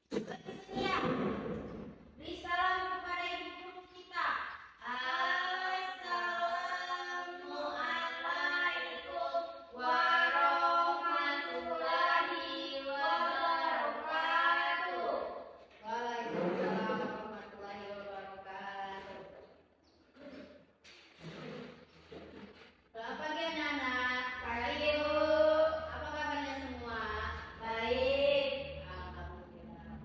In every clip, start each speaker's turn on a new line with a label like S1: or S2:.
S1: Bersedia. Beri salam kepada ibu guru kita. Assalamualaikum warahmatullahi wabarakatuh. Waalaikumsalam warahmatullahi wabarakatuh. Selamat pagi anak-anak. Pagi Bu. Apa kabarnya semua? Baik. Alhamdulillah.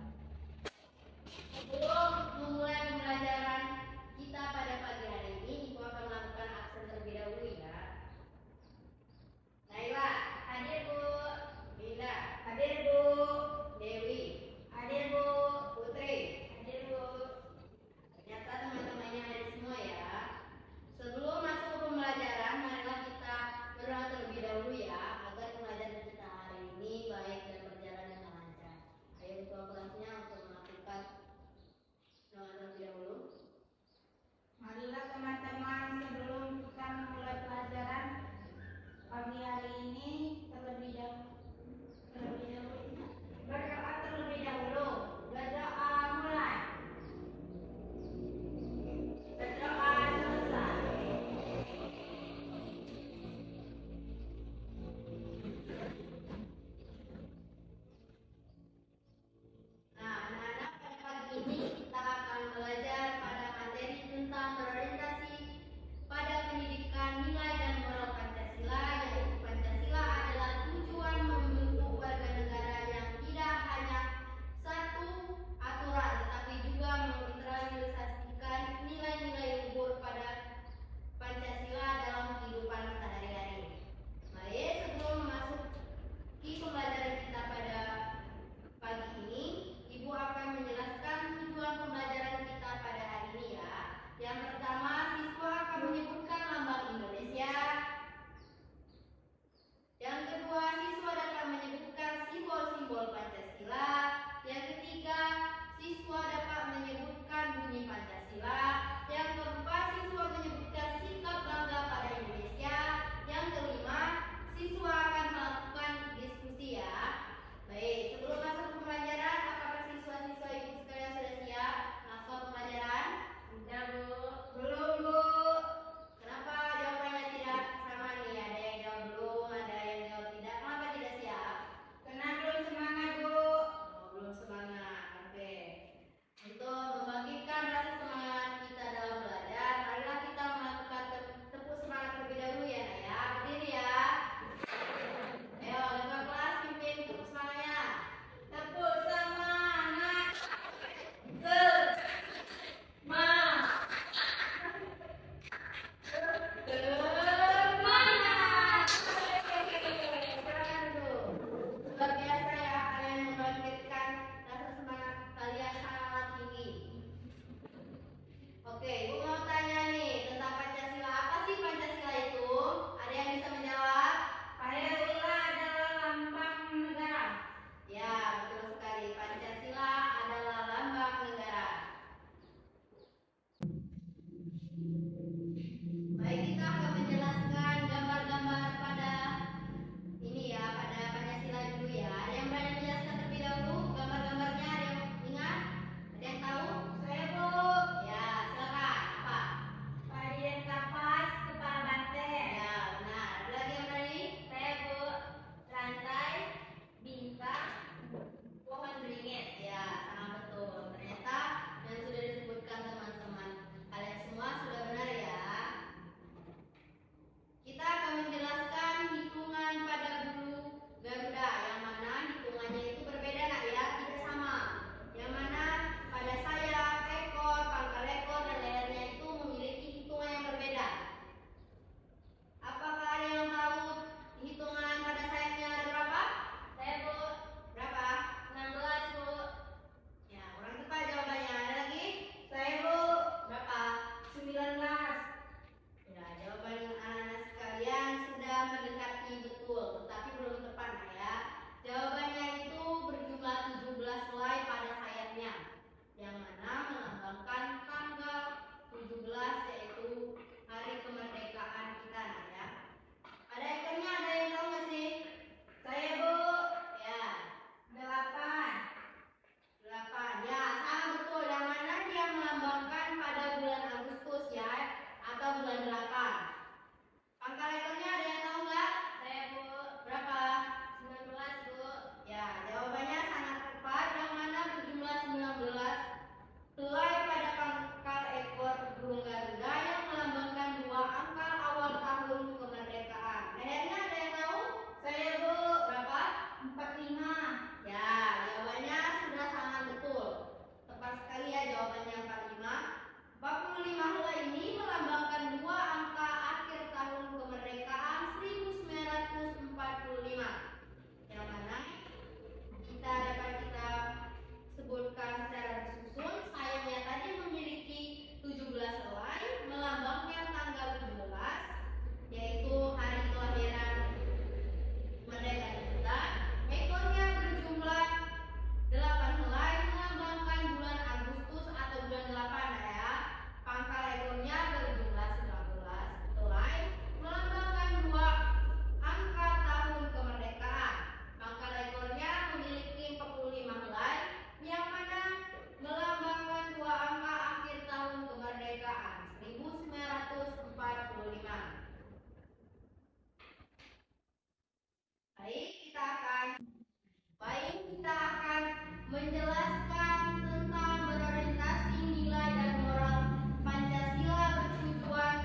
S1: menjelaskan tentang berorientasi nilai dan moral Pancasila bertujuan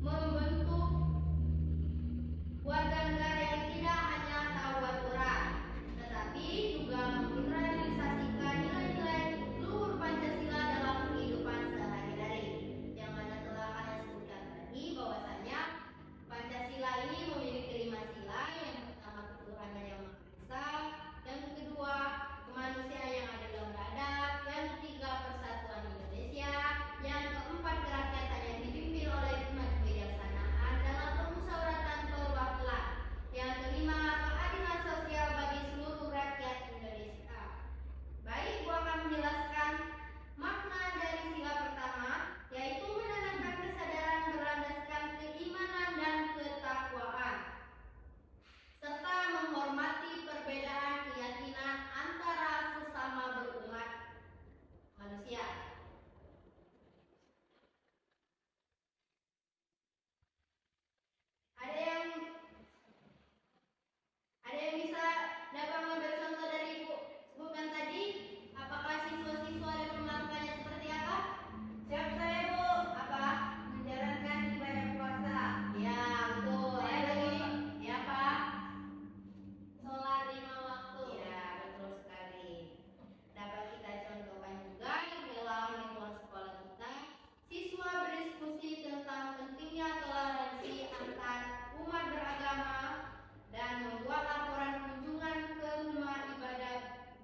S1: membentuk warga negara yang tidak hanya tahu aturan, tetapi juga mengrealisasikan nilai-nilai luhur Pancasila dalam kehidupan sehari-hari. Yang mana telah saya sebutkan tadi bahwasanya Pancasila ini memiliki 5 sila. Yang pertama ketuhanan yang Maha Esa, yang kedua kemanusiaan yang adil dan beradab, yang ketiga persatuan Indonesia, yang keempat kerakyatan yang dipimpin oleh hikmat kebijaksanaan dalam permusyawaratan perwakilan, yang kelima keadilan sosial bagi seluruh rakyat Indonesia. Baik, gua akan menjelaskan makna dari sila pertama, yaitu menanamkan kesadaran berlandaskan keimanan dan ketakwaan, serta menghormati perbedaan keyakinan antara sesama berumat manusia. Ada yang bisa dapat mengambil contoh dari ibu sebutkan tadi? Apakah siswa-siswa dapat melakukannya seperti apa? Siap saya, Bu. Apa? Menjalankan ibadah puasa. Ya, betul. Ada lagi? Ya, Pak. Sholat 5 waktu. Ya, betul sekali. Dapat kita contohkan juga dalam lingkungan sekolah kita. Siswa berdiskusi tentang pentingnya toleransi antar umat beragama dan membuat laporan kunjungan ke rumah ibadah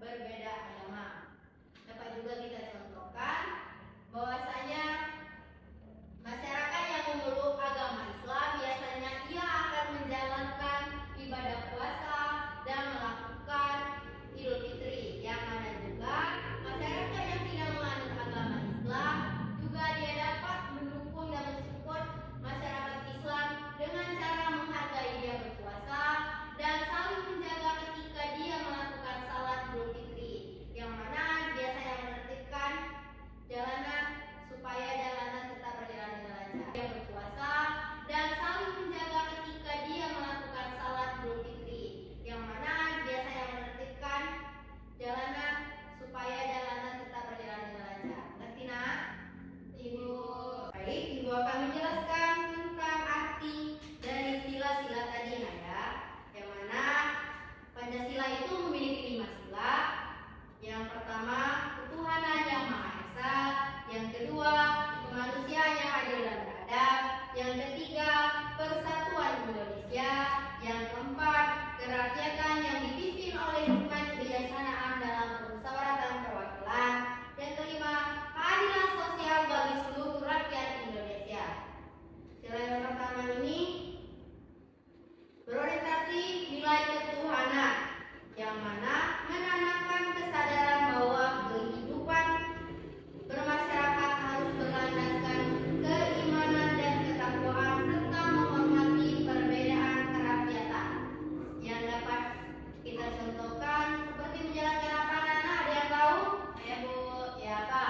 S1: berbeda agama. Dapat juga kita contohkan bahwasanya masyarakat yang memeluk agama Islam biasanya ia akan menjalankan ibadah puasa dan melakukan Idul Fitri. Yang mana juga masyarakat yang tidak menganut agama Islam juga dia dapat mendukung dan mensupport masyarakat Islam dengan cara menghargai dia berpuasa dan saling menjaga ketika dia melakukan salat Idul Fitri. Yang mana biasanya menertibkan jalanan supaya jalanan tetap berjalan dengan lancar. Dia berpuasa dan saling menjaga ketika dia melakukan salat Idul Fitri. Yang mana biasanya menertibkan jalanan supaya jalanan tetap berjalan dengan lancar. Ngerti nak? Ibu. Baik, Ibu akan menjelaskan tentang arti dari sila-sila tadi nak ya. Yang mana Pancasila itu memiliki 5 sila. Yang pertama ketuhanan yang Maha Esa, yang kedua kemanusiaan yang adil dan beradab, yang ketiga persatuan Indonesia, yang keempat kerakyatan yang dipimpin oleh hikmat kebijaksanaan dalam permusyawaratan perwakilan, yang kelima keadilan sosial bagi seluruh rakyat Indonesia. Sila yang pertama ini berorientasi nilai ketuhanan, yang mana menanamkan kesadaran bahwa kehidupan bermasyarakat harus berlandaskan keimanan dan ketakwaan serta menghormati perbedaan kerakyatan. Yang dapat kita contohkan seperti menjalankan apa Nana? Ada yang tahu? Ya Bu, ya apa?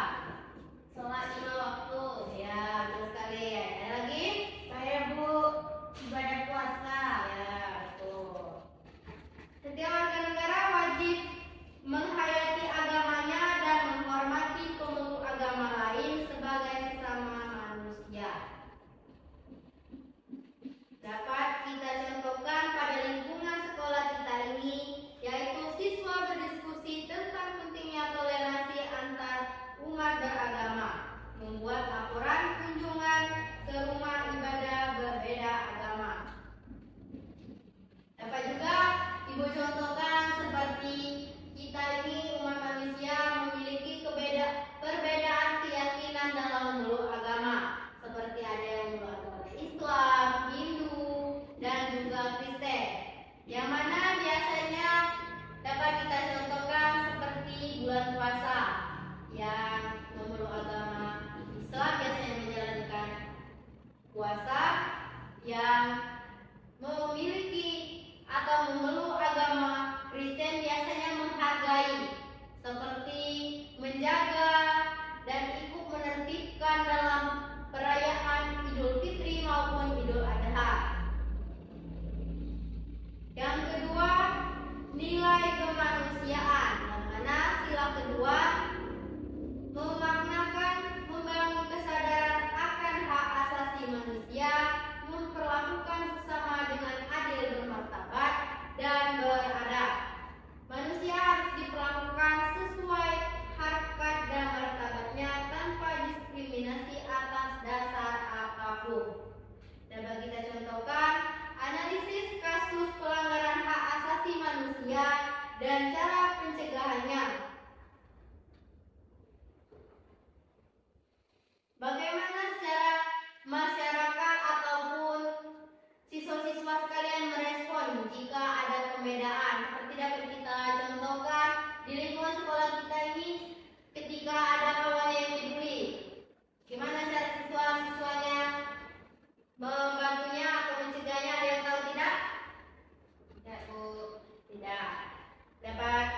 S1: Sholat 5 waktu. Ya, betul sekali. Ada lagi? Saya Bu, ibadah puasa. Ya, betul. Setiap warga negara wajib menghayati agamanya dan menghormati pemeluk agama lain sebagai sesama manusia. Dapat kita contohkan pada lingkungan sekolah kita ini, yaitu siswa berdiskusi tentang pentingnya toleransi antar umat beragama, membuat laporan kunjungan ke rumah ibadah berbeda agama. Dapat juga Ibu contohkan seperti kita ini umat manusia memiliki perbedaan keyakinan dalam memeluk agama, seperti ada yang memeluk agama Islam, Hindu, dan juga Kristen. Yang mana biasanya dapat kita contohkan seperti bulan puasa, yang memeluk agama Islam biasanya menjalankan puasa, yang memiliki atau memeluk agama Kristen biasanya menghargai, seperti menjaga dan ikut menertibkan dalam perayaan Idul Fitri maupun Idul Adha. Yang kedua, nilai kemanusiaan, yang mana dan beradab. Manusia harus diperlakukan sesuai harkat dan martabatnya tanpa diskriminasi atas dasar apapun. Dapat kita contohkan analisis kasus pelanggaran hak asasi manusia dan cara pencegahannya. Bagaimana secara masyarakat ataupun siswa-siswa sekalian merespon jika ada pembedaan? Seperti dapat kita contohkan di lingkungan sekolah kita ini, ketika ada kawannya yang dibully, gimana cara siswa-siswanya membantunya atau mencegahnya? Ada yang tahu tidak? Tidak, Bu. Tidak. Dapat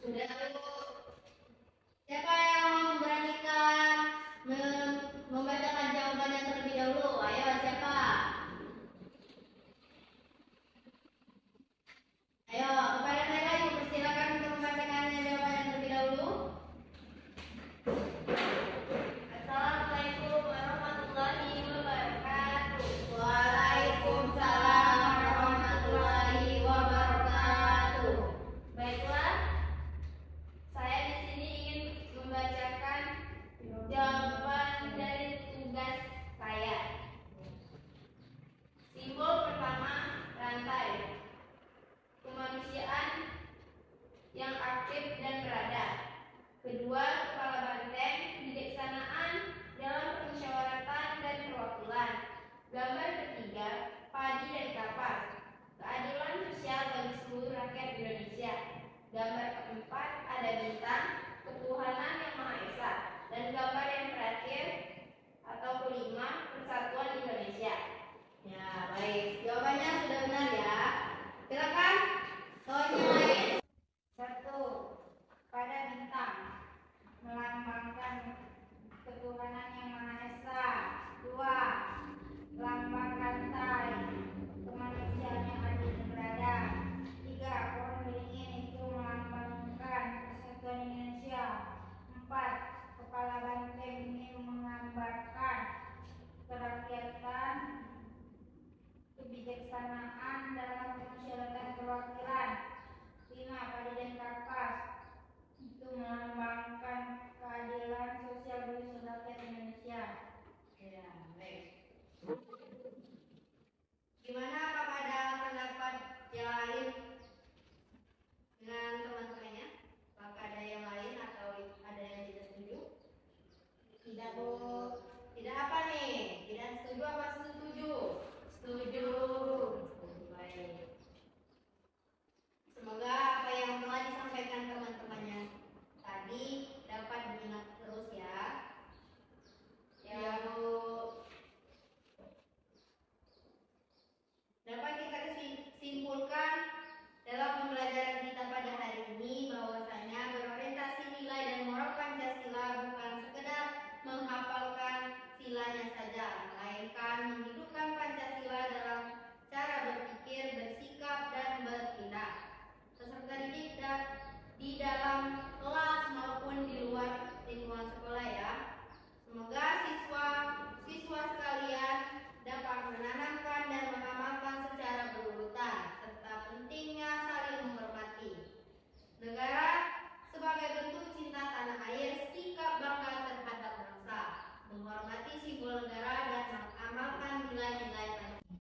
S1: Sudah, Bu.